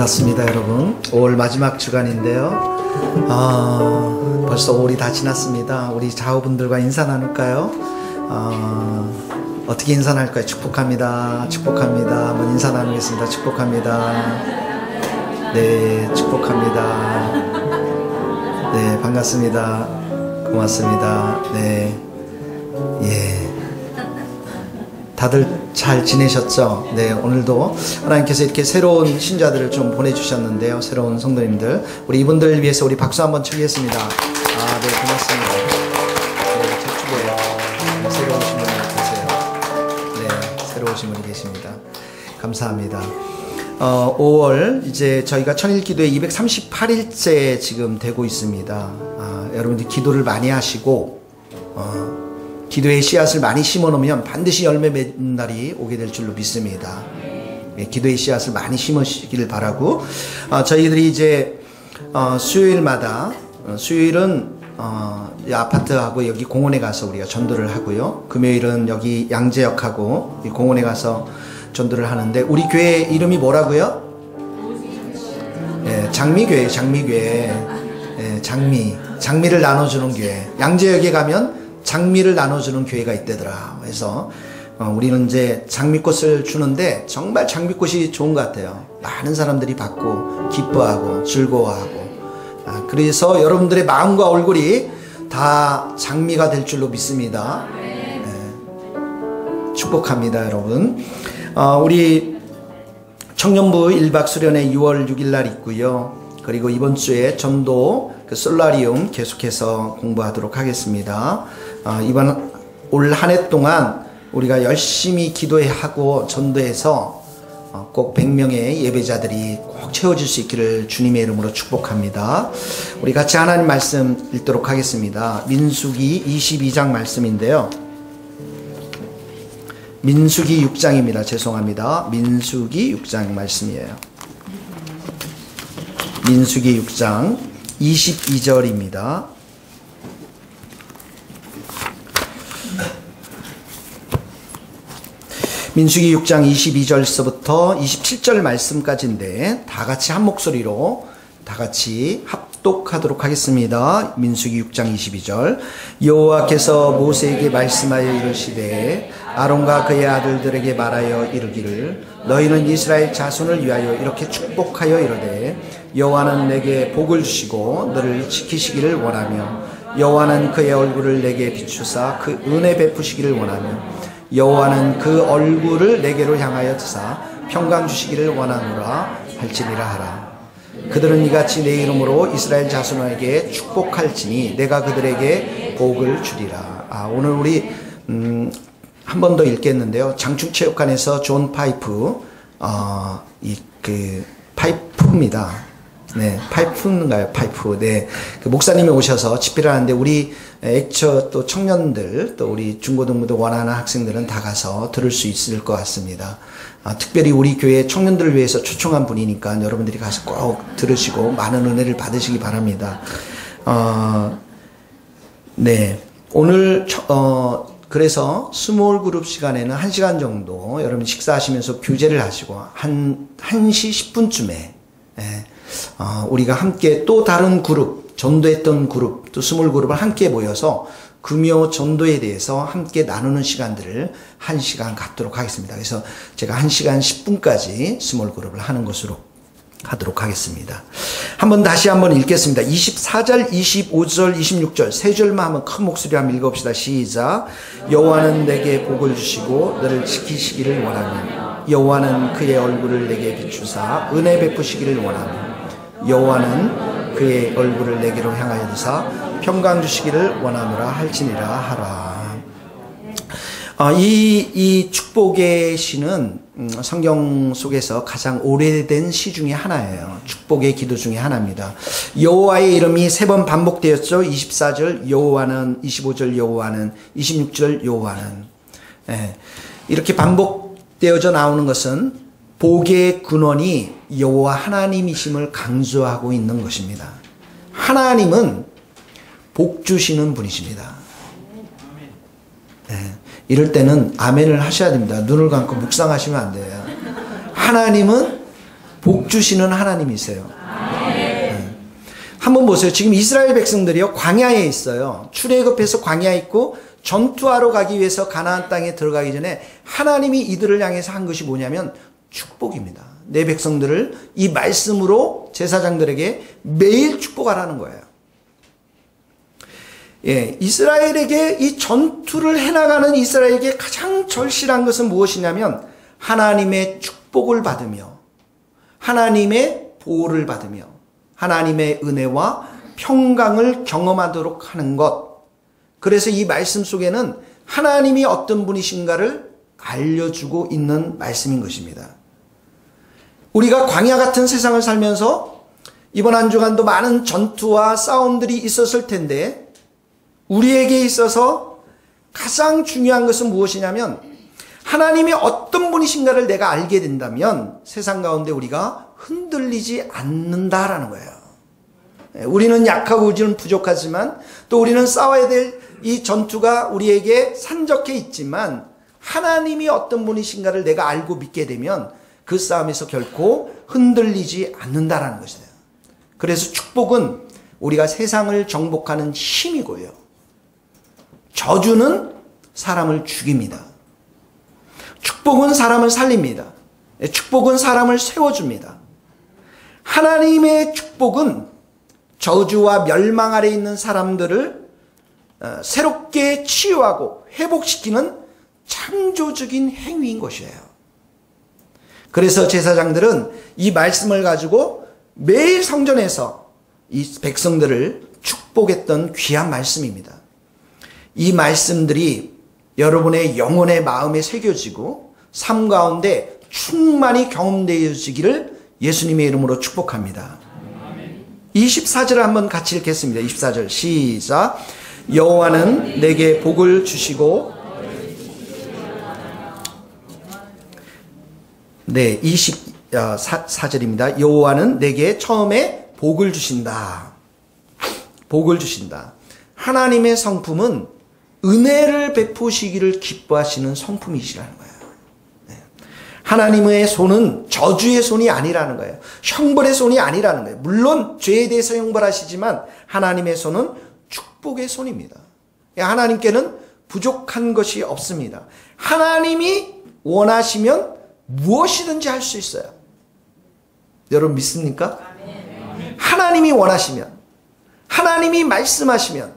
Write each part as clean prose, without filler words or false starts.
반갑습니다, 여러분. 5월 마지막 주간인데요. 벌써 5월이 다 지났습니다. 우리 자우분들과 인사 나눌까요? 어떻게 인사 나눌까요? 축복합니다. 축복합니다. 한번 인사 나누겠습니다. 축복합니다. 네, 축복합니다. 네, 반갑습니다. 고맙습니다. 네, 예. 다들 잘 지내셨죠? 네, 오늘도 하나님께서 이렇게 새로운 신자들을 좀 보내주셨는데요. 새로운 성도님들, 우리 이분들을 위해서 우리 박수 한번 치겠습니다. 네, 고맙습니다. 네, 저축에 새로 오신 분이 계세요. 네, 새로 오신 분이 계십니다. 감사합니다. 5월 이제 저희가 천일기도회 238일째 지금 되고 있습니다. 여러분들 기도를 많이 하시고 기도의 씨앗을 많이 심어 놓으면 반드시 열매 맺는 날이 오게 될 줄로 믿습니다. 기도의 씨앗을 많이 심으시기를 바라고, 저희들이 이제 수요일마다, 수요일은 이 아파트하고 여기 공원에 가서 우리가 전도를 하고요. 금요일은 여기 양재역하고 이 공원에 가서 전도를 하는데, 우리 교회 이름이 뭐라고요? 장미교회. 장미교회. 장미를 나눠주는 교회. 양재역에 가면 장미를 나눠주는 교회가 있대더라. 그래서 우리는 이제 장미꽃을 주는데 정말 장미꽃이 좋은 것 같아요. 많은 사람들이 받고 기뻐하고 즐거워하고, 그래서 여러분들의 마음과 얼굴이 다 장미가 될 줄로 믿습니다. 네. 축복합니다, 여러분. 우리 청년부 1박 수련회 6월 6일 날 있고요. 그리고 이번 주에 전도 솔라리움 계속해서 공부하도록 하겠습니다. 이번 올 한 해 동안 우리가 열심히 기도하고 전도해서 꼭 100명의 예배자들이 꼭 채워질 수 있기를 주님의 이름으로 축복합니다. 우리 같이 하나님 말씀 읽도록 하겠습니다. 민수기 22장 말씀인데요. 민수기 6장입니다. 죄송합니다. 민수기 6장 말씀이에요. 민수기 6장 22절입니다. 민수기 6장 22절서부터 27절 말씀까지인데 다 같이 한 목소리로 다 같이 합독하도록 하겠습니다. 민수기 6장 22절. 여호와께서 모세에게 말씀하여 이르시되 아론과 그의 아들들에게 말하여 이르기를 너희는 이스라엘 자손을 위하여 이렇게 축복하여 이르되 여호와는 내게 복을 주시고 너를 지키시기를 원하며 여호와는 그의 얼굴을 내게 비추사 그 은혜 베푸시기를 원하며 여호와는 그 얼굴을 내게로 향하여 드사 평강 주시기를 원하노라 할지니라 하라. 그들은 이같이 내 이름으로 이스라엘 자손에게 축복할지니 내가 그들에게 복을 주리라. 오늘 우리 한 번 더 읽겠는데요. 장충체육관에서 존 파이프, 파이프입니다. 네, 파이프인가요? 파이프. 네. 그 목사님이 오셔서 집회를 하는데 우리 액처 또 청년들 또 우리 중고등부도 원하는 학생들은 다 가서 들을 수 있을 것 같습니다. 특별히 우리 교회 청년들을 위해서 초청한 분이니까 여러분들이 가서 꼭 들으시고 많은 은혜를 받으시기 바랍니다. 네. 오늘, 그래서 스몰 그룹 시간에는 1시간 정도 여러분 식사하시면서 교제를 하시고 1시 10분쯤에 우리가 함께 또 다른 그룹, 전도했던 그룹, 또 스몰 그룹을 함께 모여서 금요 전도에 대해서 함께 나누는 시간들을 1시간 갖도록 하겠습니다. 그래서 제가 1시간 10분까지 스몰 그룹을 하는 것으로 하도록 하겠습니다. 다시 한번 읽겠습니다. 24절, 25절, 26절 세 절만 한번 큰 목소리로 한번 읽어봅시다. 시작. 여호와는 내게 복을 주시고 너를 지키시기를 원하며 여호와는 그의 얼굴을 내게 비추사 은혜 베푸시기를 원하며 여호와는 그의 얼굴을 내게로 향하여 드사 평강 주시기를 원하노라 할지니라 하라. 이 축복의 시는 성경 속에서 가장 오래된 시 중에 하나예요. 축복의 기도 중에 하나입니다. 여호와의 이름이 3번 반복되었죠. 24절 여호와는, 25절 여호와는, 26절 여호와는. 이렇게 반복되어져 나오는 것은 복의 근원이 여호와 하나님이심을 강조하고 있는 것입니다. 하나님은 복 주시는 분이십니다. 이럴 때는 아멘을 하셔야 됩니다. 눈을 감고 묵상하시면 안 돼요. 하나님은 복 주시는 하나님이세요. 한번 보세요. 지금 이스라엘 백성들이요, 광야에 있어요. 출애굽해서 광야에 있고 전투하러 가기 위해서 가나안 땅에 들어가기 전에 하나님이 이들을 향해서 한 것이 뭐냐면 축복입니다. 내 백성들을 이 말씀으로 제사장들에게 매일 축복하라는 거예요. 예, 이스라엘에게 이 전투를 해나가는 이스라엘에게 가장 절실한 것은 무엇이냐면 하나님의 축복을 받으며 하나님의 보호를 받으며 하나님의 은혜와 평강을 경험하도록 하는 것. 그래서 이 말씀 속에는 하나님이 어떤 분이신가를 알려주고 있는 말씀인 것입니다. 우리가 광야 같은 세상을 살면서 이번 한 주간도 많은 전투와 싸움들이 있었을 텐데 우리에게 있어서 가장 중요한 것은 무엇이냐면 하나님이 어떤 분이신가를 내가 알게 된다면 세상 가운데 우리가 흔들리지 않는다라는 거예요. 우리는 약하고 우리는 부족하지만 또 우리는 싸워야 될 이 전투가 우리에게 산적해 있지만 하나님이 어떤 분이신가를 내가 알고 믿게 되면 그 싸움에서 결코 흔들리지 않는다라는 것이에요. 그래서 축복은 우리가 세상을 정복하는 힘이고요. 저주는 사람을 죽입니다. 축복은 사람을 살립니다. 축복은 사람을 세워줍니다. 하나님의 축복은 저주와 멸망 아래 있는 사람들을 새롭게 치유하고 회복시키는 창조적인 행위인 것이에요. 그래서 제사장들은 이 말씀을 가지고 매일 성전에서 이 백성들을 축복했던 귀한 말씀입니다. 이 말씀들이 여러분의 영혼의 마음에 새겨지고 삶 가운데 충만히 경험되어지기를 예수님의 이름으로 축복합니다. 24절을 한번 같이 읽겠습니다. 24절 시작. 여호와는 내게 복을 주시고 네 24절입니다. 여호와는 내게 처음에 복을 주신다. 복을 주신다. 하나님의 성품은 은혜를 베푸시기를 기뻐하시는 성품이시라는 거예요. 하나님의 손은 저주의 손이 아니라는 거예요. 형벌의 손이 아니라는 거예요. 물론 죄에 대해서 형벌하시지만 하나님의 손은 축복의 손입니다. 하나님께는 부족한 것이 없습니다. 하나님이 원하시면 무엇이든지 할 수 있어요. 여러분 믿습니까? 하나님이 원하시면, 하나님이 말씀하시면.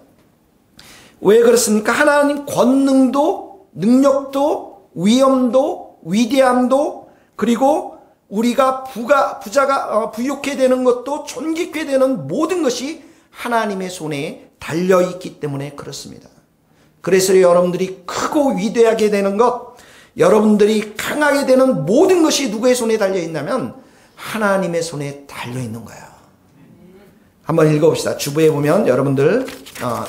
왜 그렇습니까? 하나님 권능도, 능력도, 위엄도, 위대함도, 그리고 우리가 부유하게 되는 것도, 존귀케 되는 모든 것이 하나님의 손에 달려있기 때문에 그렇습니다. 그래서 여러분들이 크고 위대하게 되는 것, 여러분들이 강하게 되는 모든 것이 누구의 손에 달려있냐면 하나님의 손에 달려있는 거예요. 한번 읽어봅시다. 주부에 보면 여러분들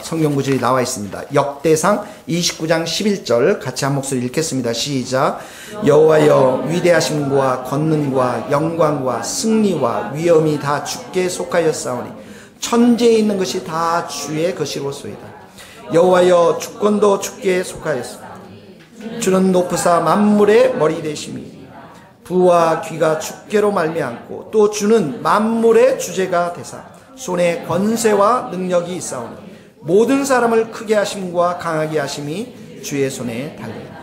성경 구절이 나와 있습니다. 역대상 29장 11절 같이 한 목소리 읽겠습니다. 시작. 여호와여 위대하심과 권능과 영광과 승리와 위엄이 다 주께 속하였사오니 천지에 있는 것이 다 주의 것이로소이다. 여호와여 주권도 주께 속하였소. 주는 높으사 만물의 머리 되심이 부와 귀가 주께로 말미암고 또 주는 만물의 주제가 되사 손에 권세와 능력이 있사오니 모든 사람을 크게 하심과 강하게 하심이 주의 손에 달려있다.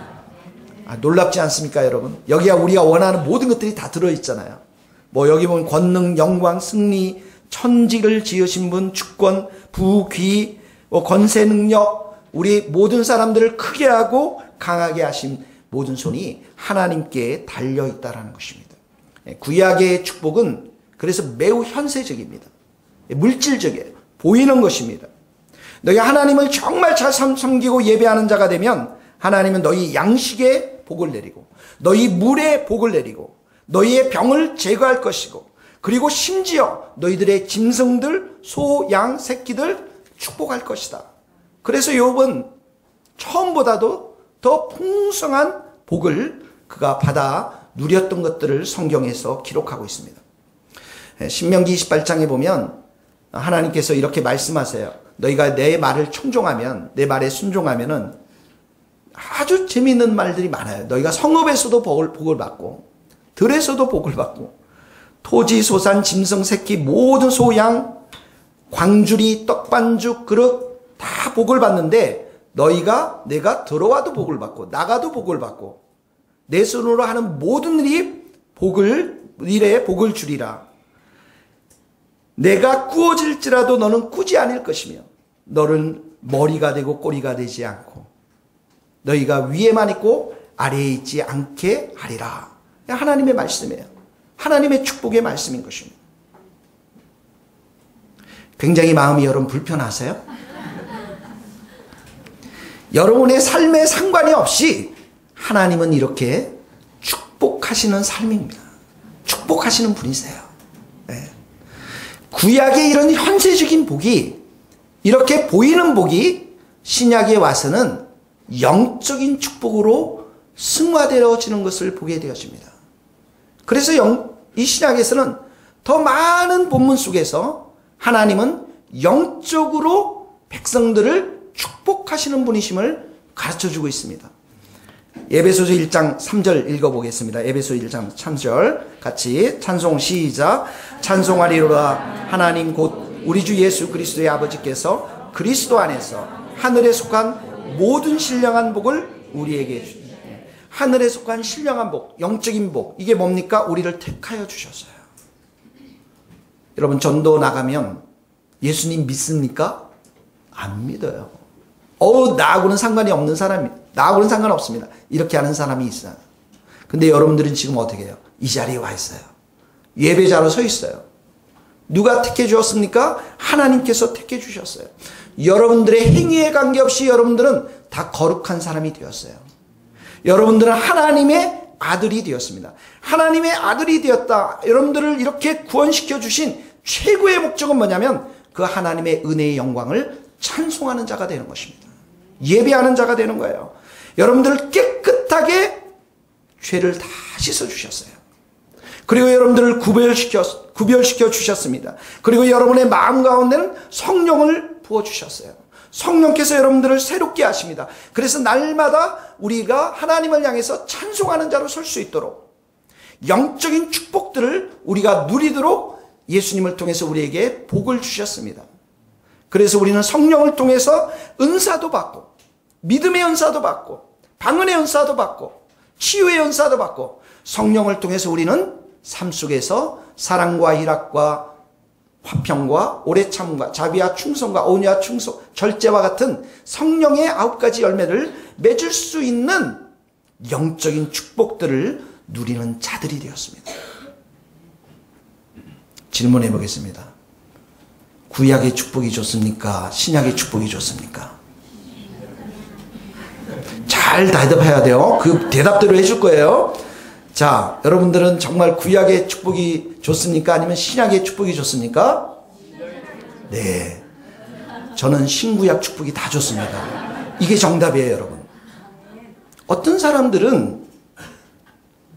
놀랍지 않습니까 여러분? 여기야 우리가 원하는 모든 것들이 다 들어있잖아요. 뭐 여기 보면 권능, 영광, 승리, 천지를 지으신 분, 주권, 부, 귀, 권세, 능력, 우리 모든 사람들을 크게 하고 강하게 하신 모든 손이 하나님께 달려있다라는 것입니다. 구약의 축복은 그래서 매우 현세적입니다. 물질적이에요. 보이는 것입니다. 너희 하나님을 정말 잘 섬기고 예배하는 자가 되면 하나님은 너희 양식에 복을 내리고 너희 물에 복을 내리고 너희의 병을 제거할 것이고 그리고 심지어 너희들의 짐승들, 소, 양, 새끼들 축복할 것이다. 그래서 욥은 처음보다도 더 풍성한 복을 그가 받아 누렸던 것들을 성경에서 기록하고 있습니다. 신명기 28장에 보면 하나님께서 이렇게 말씀하세요. 너희가 내 말을 청종하면, 내 말에 순종하면은 아주 재미있는 말들이 많아요. 너희가 성읍에서도 복을 받고 들에서도 복을 받고 토지, 소산, 짐승, 새끼, 모든 소양, 광주리, 떡반죽, 그릇 다 복을 받는데 내가 들어와도 복을 받고 나가도 복을 받고 내 손으로 하는 모든 일에 복을 주리라. 내가 꾸어질지라도 너는 꾸지 않을 것이며 너는 머리가 되고 꼬리가 되지 않고 너희가 위에만 있고 아래에 있지 않게 하리라. 하나님의 말씀이에요. 하나님의 축복의 말씀인 것입니다. 굉장히 마음이 여러분 불편하세요? 여러분의 삶에 상관이 없이 하나님은 이렇게 축복하시는 삶입니다. 축복하시는 분이세요. 네. 구약의 이런 현세적인 복이 이렇게 보이는 복이 신약에 와서는 영적인 축복으로 승화되어지는 것을 보게 되어집니다. 그래서 이 신약에서는 더 많은 본문 속에서 하나님은 영적으로 백성들을 축복하시는 분이심을 가르쳐주고 있습니다. 에베소서 1장 3절 읽어보겠습니다. 에베소 1장 3절 같이 찬송 시작. 찬송하리로라 하나님 곧 우리 주 예수 그리스도의 아버지께서 그리스도 안에서 하늘에 속한 모든 신령한 복을 우리에게 주시니 하늘에 속한 신령한 복, 영적인 복, 이게 뭡니까? 우리를 택하여 주셨어요. 여러분 전도 나가면 예수님 믿습니까? 안 믿어요. 나하고는 상관이 없는 사람이, 나하고는 상관없습니다. 이렇게 하는 사람이 있어요. 근데 여러분들은 지금 어떻게 해요? 이 자리에 와 있어요. 예배자로 서 있어요. 누가 택해 주었습니까? 하나님께서 택해 주셨어요. 여러분들의 행위에 관계없이 여러분들은 다 거룩한 사람이 되었어요. 여러분들은 하나님의 아들이 되었습니다. 하나님의 아들이 되었다. 여러분들을 이렇게 구원시켜 주신 최고의 목적은 뭐냐면 그 하나님의 은혜의 영광을 찬송하는 자가 되는 것입니다. 예배하는 자가 되는 거예요. 여러분들을 깨끗하게 죄를 다 씻어 주셨어요. 그리고 여러분들을 구별시켜 주셨습니다. 그리고 여러분의 마음 가운데는 성령을 부어 주셨어요. 성령께서 여러분들을 새롭게 하십니다. 그래서 날마다 우리가 하나님을 향해서 찬송하는 자로 설 수 있도록 영적인 축복들을 우리가 누리도록 예수님을 통해서 우리에게 복을 주셨습니다. 그래서 우리는 성령을 통해서 은사도 받고 믿음의 은사도 받고 방언의 은사도 받고 치유의 은사도 받고 성령을 통해서 우리는 삶 속에서 사랑과 희락과 화평과 오래 참음과 자비와 충성과 온유와 충성, 절제와 같은 성령의 9가지 열매를 맺을 수 있는 영적인 축복들을 누리는 자들이 되었습니다. 질문해 보겠습니다. 구약의 축복이 좋습니까? 신약의 축복이 좋습니까? 잘 대답해야 돼요. 그 대답대로 해줄 거예요. 자, 여러분들은 정말 구약의 축복이 좋습니까? 아니면 신약의 축복이 좋습니까? 네. 저는 신구약 축복이 다 좋습니다. 이게 정답이에요, 여러분. 어떤 사람들은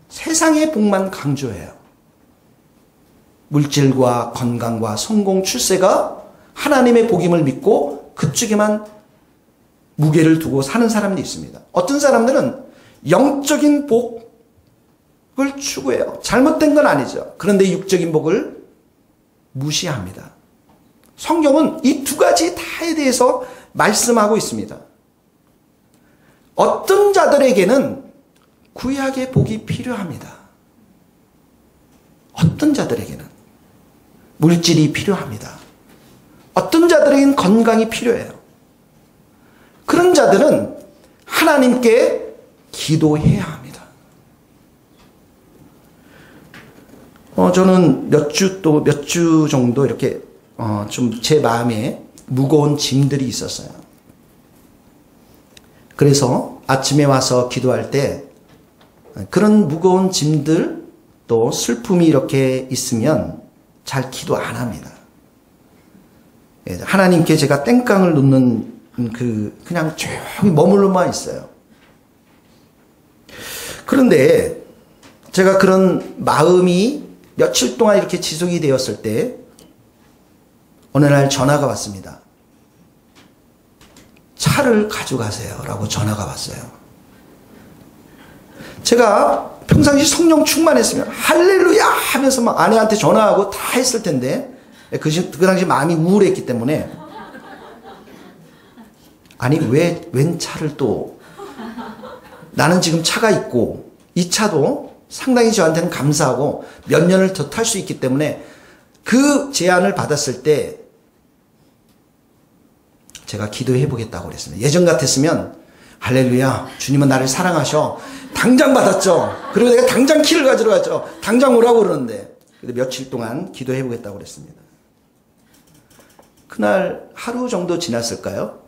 세상의 복만 강조해요. 물질과 건강과 성공, 출세가 하나님의 복임을 믿고 그쪽에만 무게를 두고 사는 사람들이 있습니다. 어떤 사람들은 영적인 복을 추구해요. 잘못된 건 아니죠. 그런데 육적인 복을 무시합니다. 성경은 이 두 가지 다에 대해서 말씀하고 있습니다. 어떤 자들에게는 구약의 복이 필요합니다. 어떤 자들에게는 물질이 필요합니다. 어떤 자들에게는 건강이 필요해요. 그런 자들은 하나님께 기도해야 합니다. 저는 몇 주 정도 이렇게 좀 제 마음에 무거운 짐들이 있었어요. 그래서 아침에 와서 기도할 때 그런 무거운 짐들 또 슬픔이 이렇게 있으면 잘 기도 안 합니다. 하나님께 제가 땡깡을 놓는 그냥 조용히 머물러만 있어요. 그런데 제가 그런 마음이 며칠 동안 이렇게 지속이 되었을 때 어느 날 전화가 왔습니다. 차를 가져가세요 라고 전화가 왔어요. 제가 평상시 성령 충만했으면 할렐루야 하면서 막 아내한테 전화하고 다 했을 텐데 그 당시 마음이 우울했기 때문에 아니 웬 차를 또 나는 지금 차가 있고 이 차도 상당히 저한테는 감사하고 몇 년을 더 탈 수 있기 때문에 그 제안을 받았을 때 제가 기도해 보겠다고 그랬습니다. 예전 같았으면 할렐루야 주님은 나를 사랑하셔 당장 받았죠. 그리고 내가 당장 키를 가지러 갔죠. 당장 오라고 그러는데 며칠 동안 기도해 보겠다고 그랬습니다. 그날 하루 정도 지났을까요?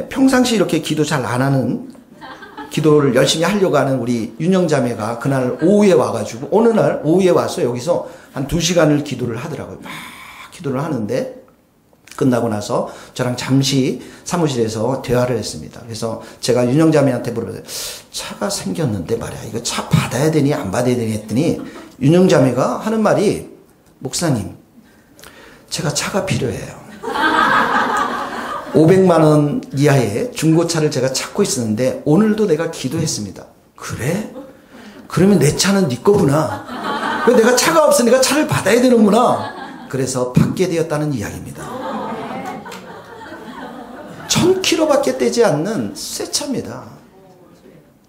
평상시 이렇게 기도 잘 안 하는 기도를 열심히 하려고 하는 우리 윤영자매가 그날 오후에 와가지고 어느 날 오후에 와서 여기서 한 2시간을 기도를 하더라고요. 막 기도를 하는데 끝나고 나서 저랑 잠시 사무실에서 대화를 했습니다. 그래서 제가 윤영자매한테 물어봤어요. 차가 생겼는데 말이야 이거 차 받아야 되니 안 받아야 되니 했더니 윤영자매가 하는 말이 목사님 제가 차가 필요해요. 500만 원 이하의 중고차를 제가 찾고 있었는데 오늘도 내가 기도했습니다. 그래? 그러면 내 차는 네 거구나. 내가 차가 없으니까 차를 받아야 되는구나. 그래서 받게 되었다는 이야기입니다. 1000km밖에 떼지 않는 새 차입니다.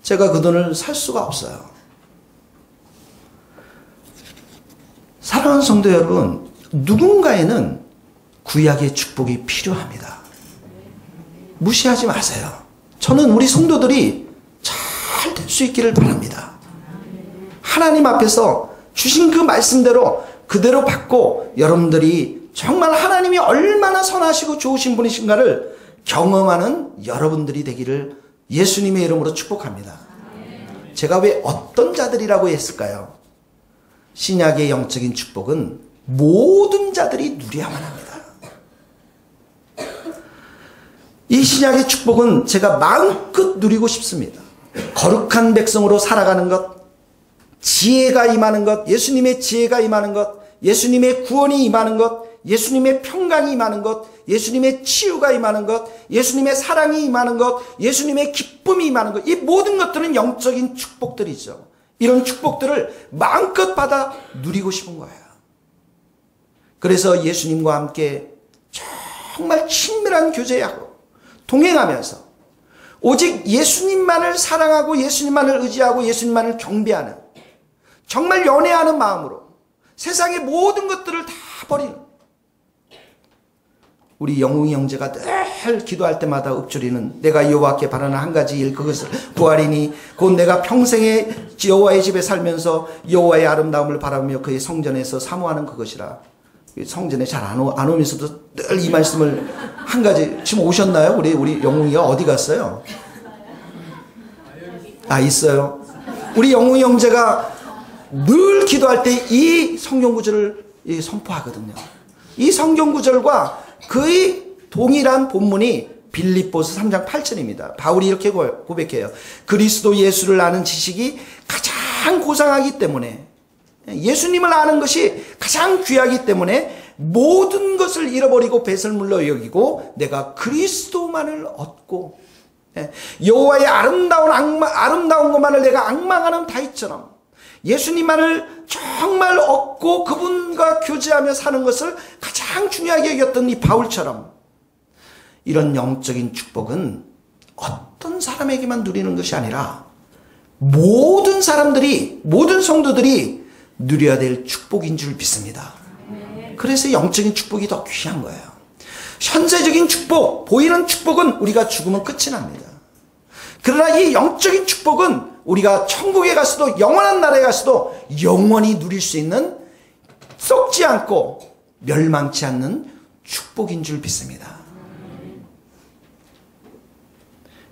제가 그 돈을 살 수가 없어요. 사랑하는 성도 여러분, 누군가에는 구약의 축복이 필요합니다. 무시하지 마세요. 저는 우리 성도들이 잘 될 수 있기를 바랍니다. 하나님 앞에서 주신 그 말씀대로 그대로 받고 여러분들이 정말 하나님이 얼마나 선하시고 좋으신 분이신가를 경험하는 여러분들이 되기를 예수님의 이름으로 축복합니다. 제가 왜 어떤 자들이라고 했을까요? 신약의 영적인 축복은 모든 자들이 누려야만 합니다. 이 신약의 축복은 제가 마음껏 누리고 싶습니다. 거룩한 백성으로 살아가는 것, 지혜가 임하는 것, 예수님의 지혜가 임하는 것, 예수님의 구원이 임하는 것, 예수님의 평강이 임하는 것, 예수님의 치유가 임하는 것, 예수님의 사랑이 임하는 것, 예수님의 기쁨이 임하는 것, 이 모든 것들은 영적인 축복들이죠. 이런 축복들을 마음껏 받아 누리고 싶은 거예요. 그래서 예수님과 함께 정말 친밀한 교제하고 동행하면서 오직 예수님만을 사랑하고 예수님만을 의지하고 예수님만을 경배하는 정말 연애하는 마음으로 세상의 모든 것들을 다 버리는 우리 영웅이 형제가 늘 기도할 때마다 읊조리는 내가 여호와께 바라는 한 가지 일 그것을 구하리니 곧 내가 평생에 여호와의 집에 살면서 여호와의 아름다움을 바라보며 그의 성전에서 사모하는 그것이라. 성전에 잘 안 오면서도 늘 이 말씀을 한 가지. 지금 오셨나요? 우리 영웅이가 어디 갔어요? 아, 있어요. 우리 영웅이 형제가 늘 기도할 때 이 성경 구절을 선포하거든요. 이 성경 구절과 거의 동일한 본문이 빌립보서 3장 8절입니다. 바울이 이렇게 고백해요. 그리스도 예수를 아는 지식이 가장 고상하기 때문에 예수님을 아는 것이 가장 귀하기 때문에 모든 것을 잃어버리고 배설물로 여기고 내가 그리스도만을 얻고 여호와의 아름다운 것만을 내가 앙망하는 다윗처럼 예수님만을 정말 얻고 그분과 교제하며 사는 것을 가장 중요하게 여겼던 이 바울처럼 이런 영적인 축복은 어떤 사람에게만 누리는 것이 아니라 모든 사람들이 모든 성도들이 누려야 될 축복인 줄 믿습니다. 그래서 영적인 축복이 더 귀한 거예요. 현세적인 축복, 보이는 축복은 우리가 죽으면 끝이 납니다. 그러나 이 영적인 축복은 우리가 천국에 가서도 영원한 나라에 가서도 영원히 누릴 수 있는 썩지 않고 멸망치 않는 축복인 줄 믿습니다.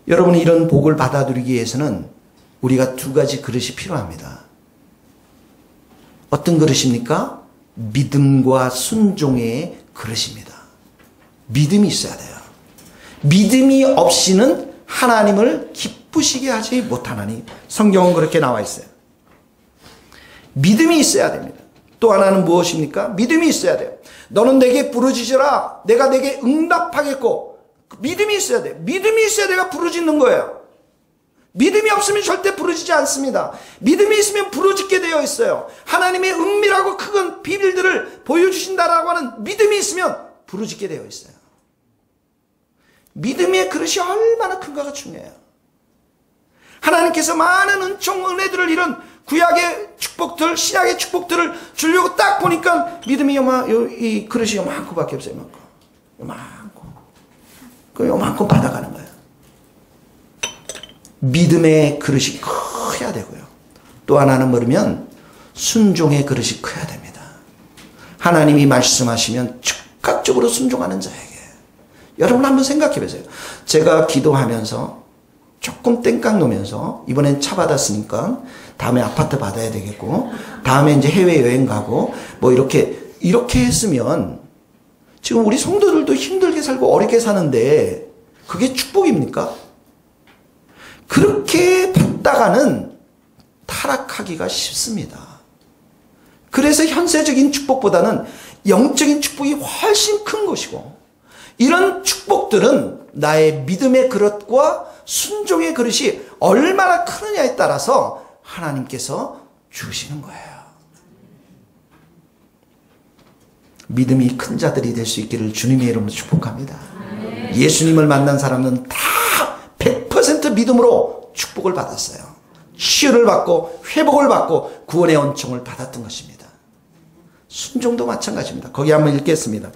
여러분이 이런 복을 받아 누리기 위해서는 우리가 두 가지 그릇이 필요합니다. 어떤 그릇입니까? 믿음과 순종의 그릇입니다. 믿음이 있어야 돼요. 믿음이 없이는 하나님을 기쁘시게 하지 못하나니 성경은 그렇게 나와 있어요. 믿음이 있어야 됩니다. 또 하나는 무엇입니까? 믿음이 있어야 돼요. 너는 내게 부르짖으라 내가 내게 응답하겠고 믿음이 있어야 돼요. 믿음이 있어야 내가 부르짖는 거예요. 믿음이 없으면 절대 부르짖지 않습니다. 믿음이 있으면 부르짖게 되어 있어요. 하나님의 은밀하고 큰 비밀들을 보여주신다라고 하는 믿음이 있으면 부르짖게 되어 있어요. 믿음의 그릇이 얼마나 큰가가 중요해요. 하나님께서 많은 은총, 은혜들을 이룬 구약의 축복들, 신약의 축복들을 주려고 딱 보니까 믿음이 이 그릇이 요만큼밖에 없어요. 요만큼 받아가는 거예요. 믿음의 그릇이 커야 되고요. 또 하나는 뭐냐면 순종의 그릇이 커야 됩니다. 하나님이 말씀하시면 즉각적으로 순종하는 자에게. 여러분 한번 생각해 보세요. 제가 기도하면서 조금 땡깡 놓으면서 이번엔 차 받았으니까 다음에 아파트 받아야 되겠고 다음에 이제 해외여행 가고 뭐 이렇게 했으면 지금 우리 성도들도 힘들게 살고 어렵게 사는데 그게 축복입니까? 그렇게 받다가는 타락하기가 쉽습니다. 그래서 현세적인 축복보다는 영적인 축복이 훨씬 큰 것이고 이런 축복들은 나의 믿음의 그릇과 순종의 그릇이 얼마나 크느냐에 따라서 하나님께서 주시는 거예요. 믿음이 큰 자들이 될 수 있기를 주님의 이름으로 축복합니다. 예수님을 만난 사람은 다 100% 믿음으로 축복을 받았어요. 치유를 받고 회복을 받고 구원의恩총을 받았던 것입니다. 순종도 마찬가지입니다. 거기 한번 읽겠습니다.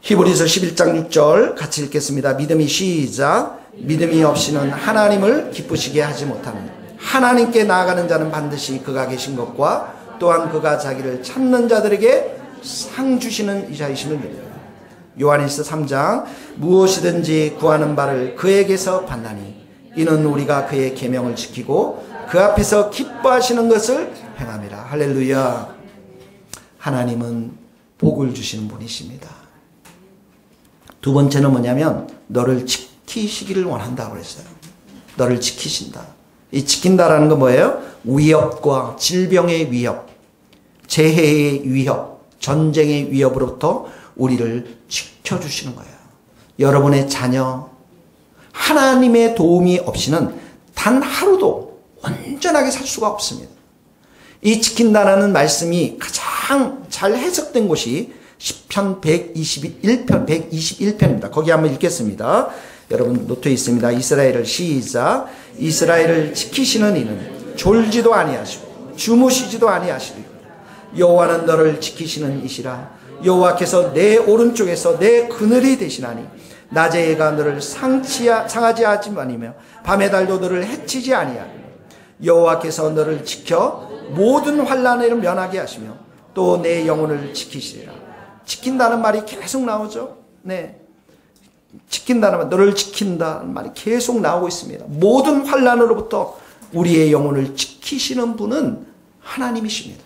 히브리서 11장 6절 같이 읽겠습니다. 믿음이 시작. 믿음이 없이는 하나님을 기쁘시게 하지 못하는 하나님께 나아가는 자는 반드시 그가 계신 것과 또한 그가 자기를 찾는 자들에게 상 주시는 이자이심을 믿어요. 요한일서 3장 무엇이든지 구하는 바를 그에게서 받나니 이는 우리가 그의 계명을 지키고 그 앞에서 기뻐하시는 것을 행함이라. 할렐루야. 하나님은 복을 주시는 분이십니다. 두 번째는 뭐냐면 너를 지키시기를 원한다고 그랬어요. 너를 지키신다. 이 지킨다라는 건 뭐예요? 위협과 질병의 위협, 재해의 위협, 전쟁의 위협으로부터 우리를 지켜주시는 거예요. 여러분의 자녀, 하나님의 도움이 없이는 단 하루도 온전하게 살 수가 없습니다. 이 지킨다라는 말씀이 가장 잘 해석된 곳이 시편 121편입니다. 거기 한번 읽겠습니다. 여러분 노트에 있습니다. 이스라엘을 시작. 이스라엘을 지키시는 이는 졸지도 아니하시고 주무시지도 아니하시리라. 여호와는 너를 지키시는 이시라. 여호와께서 내 오른쪽에서 내 그늘이 되시나니 낮에 해가 너를 상하지 아니하며 밤의 달도 너를 해치지 아니하며 여호와께서 너를 지켜 모든 환난을 면하게 하시며 또 내 영혼을 지키시리라. 지킨다는 말이 계속 나오죠. 네, 지킨다는 말, 너를 지킨다는 말이 계속 나오고 있습니다. 모든 환난으로부터 우리의 영혼을 지키시는 분은 하나님이십니다.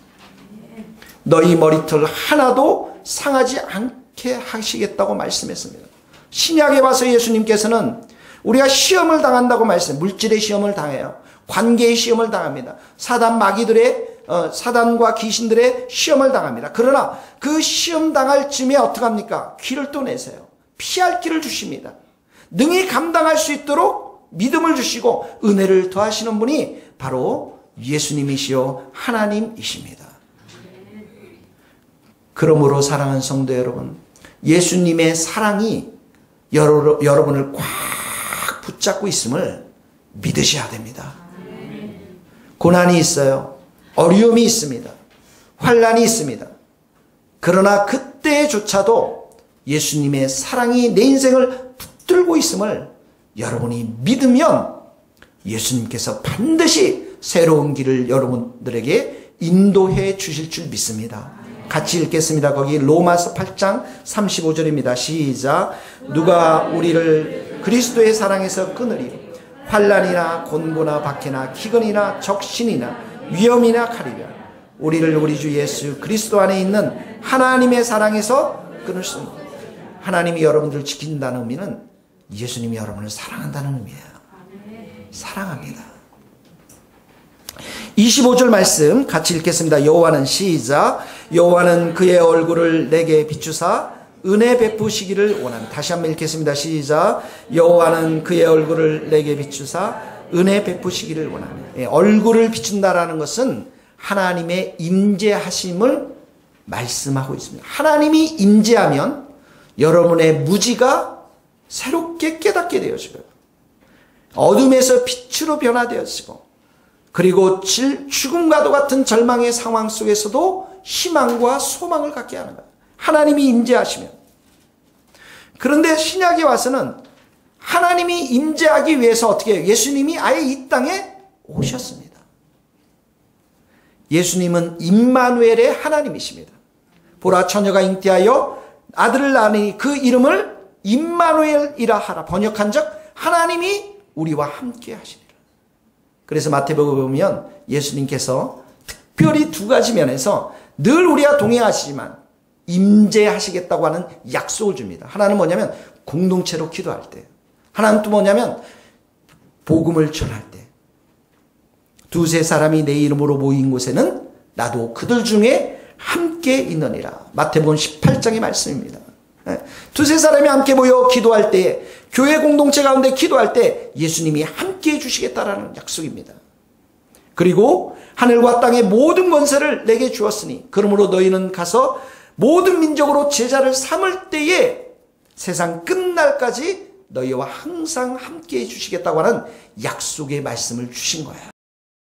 너희 머리털 하나도 상하지 않게 하시겠다고 말씀했습니다. 신약에 와서 예수님께서는 우리가 시험을 당한다고 물질의 시험을 당해요. 관계의 시험을 당합니다. 사단과 귀신들의 시험을 당합니다. 그러나 그 시험 당할 쯤에 어떡합니까? 길을 또 내세요. 피할 길을 주십니다. 능히 감당할 수 있도록 믿음을 주시고 은혜를 더하시는 분이 바로 예수님이시요 하나님이십니다. 그러므로 사랑하는 성도 여러분, 예수님의 사랑이 여러분을 꽉 붙잡고 있음을 믿으셔야 됩니다. 고난이 있어요. 어려움이 있습니다. 환난이 있습니다. 그러나 그때조차도 예수님의 사랑이 내 인생을 붙들고 있음을 여러분이 믿으면 예수님께서 반드시 새로운 길을 여러분들에게 인도해 주실 줄 믿습니다. 같이 읽겠습니다. 거기 로마서 8장 35절입니다. 시작. 누가 우리를 그리스도의 사랑에서 끊으리요. 환난이나 곤고나 박해나 기근이나 적신이나 위험이나 칼이라. 우리를 우리 주 예수 그리스도 안에 있는 하나님의 사랑에서 끊을 수 없습니다. 하나님이 여러분들을 지킨다는 의미는 예수님이 여러분을 사랑한다는 의미예요. 사랑합니다. 25절 말씀 같이 읽겠습니다. 여호와는 시작. 여호와는 그의 얼굴을 내게 비추사 은혜 베푸시기를 원합니다. 다시 한번 읽겠습니다. 시작. 여호와는 그의 얼굴을 내게 비추사 은혜 베푸시기를 원하네. 예, 얼굴을 비춘다라는 것은 하나님의 임재하심을 말씀하고 있습니다. 하나님이 임재하면 여러분의 무지가 새롭게 깨닫게 되어지고요. 어둠에서 빛으로 변화되어지고, 그리고 죽음과도 같은 절망의 상황 속에서도 희망과 소망을 갖게 하는 거예요. 하나님이 임재하시면. 그런데 신약에 와서는 하나님이 임재하기 위해서 어떻게 해요? 예수님이 아예 이 땅에 오셨습니다. 예수님은 임마누엘의 하나님이십니다. 보라, 처녀가 잉태하여 아들을 낳으니 그 이름을 임마누엘이라 하라. 번역한즉 하나님이 우리와 함께 하시리라. 그래서 마태복음에 보면 예수님께서 특별히 두 가지 면에서 늘 우리와 동행하시지만 임재하시겠다고 하는 약속을 줍니다. 하나는 뭐냐면 공동체로 기도할 때, 하나는 또 뭐냐면 복음을 전할 때. 두세 사람이 내 이름으로 모인 곳에는 나도 그들 중에 함께 있느니라. 마태복음 18장의 말씀입니다. 두세 사람이 함께 모여 기도할 때, 교회 공동체 가운데 기도할 때 예수님이 함께 해주시겠다라는 약속입니다. 그리고 하늘과 땅의 모든 권세를 내게 주었으니 그러므로 너희는 가서 모든 민족으로 제자를 삼을 때에 세상 끝날까지 너희와 항상 함께 해주시겠다고 하는 약속의 말씀을 주신 거야.